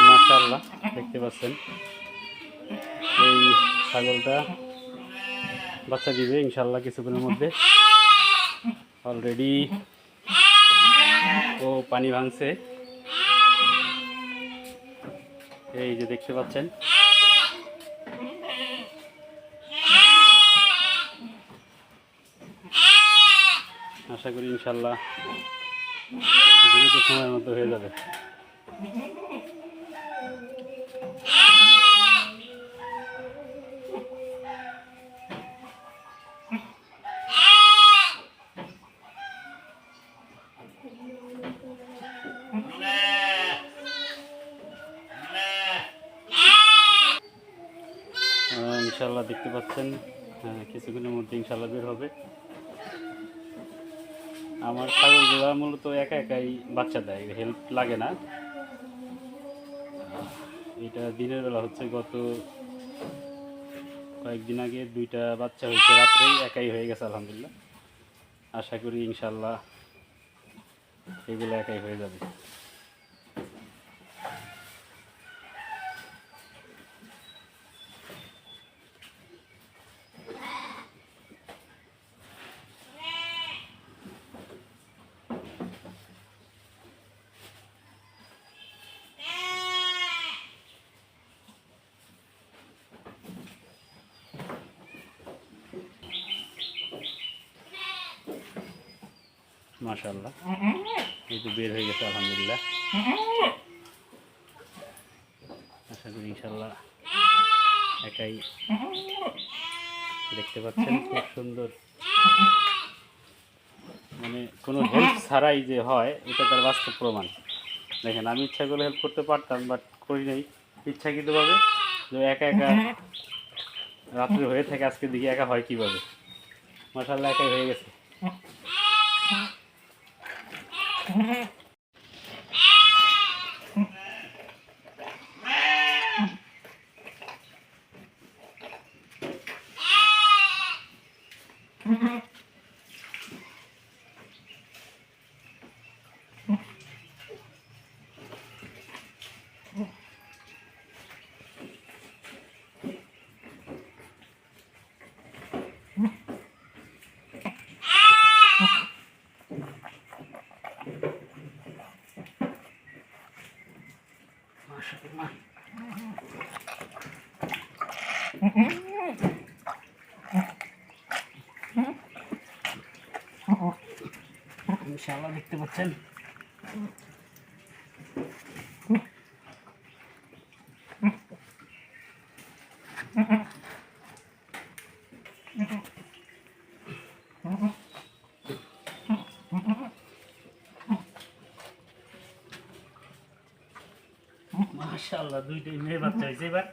মাশাআল্লাহ দেখতে পাচ্ছেন এই ছাগলটা বাচ্চা দিবে ইনশাআল্লাহ কিছুক্ষণের মধ্যে। অলরেডি ও পানি ভাঙছে, এই যে দেখতে পাচ্ছেন। আশা করি ইনশাআল্লাহ দ্রুত সময়ের মধ্যে হয়ে যাবে। ইনশাআল্লাহ দেখতে পাচ্ছেন কিছুক্ষণের মধ্যে ইনশাআল্লাহ বের হবে। আমার ছাগলগুলা মূলত একা একাই বাচ্চা দেয়, হেল্প লাগে না। এটা দিনের বেলা হচ্ছে, গত কয়েকদিন আগে 2টা বাচ্চা হয়েছে, রাত্রেই একাই হয়ে গেছে আলহামদুলিল্লাহ। আশা করি ইনশাআল্লাহ এগুলো একাই হয়ে যাবে। মাশাআল্লাহ এই তো বের হয়ে গেছে আলহামদুলিল্লাহ। আশা করি ইনশাআল্লাহ একাই। দেখতে পাচ্ছেন খুব সুন্দর, মানে কোনো হেল্প ছাড়াই যে হয় এটা তার বাস্তব প্রমাণ। দেখেন আমি ইচ্ছা করে হেল্প করতে পারতাম, বাট করি নাই ইচ্ছাকৃতভাবে। যে একা একা রাত্রে হয়ে থাকে, আজকে দিকে একা হয় কীভাবে। মাশাআল্লাহ একাই হয়ে গেছে। ইনশাআল্লাহ দেখতে পাচ্ছেন মাশাআল্লাহ 2টাই মেয়ে বাচ্চা হয়েছে এবার।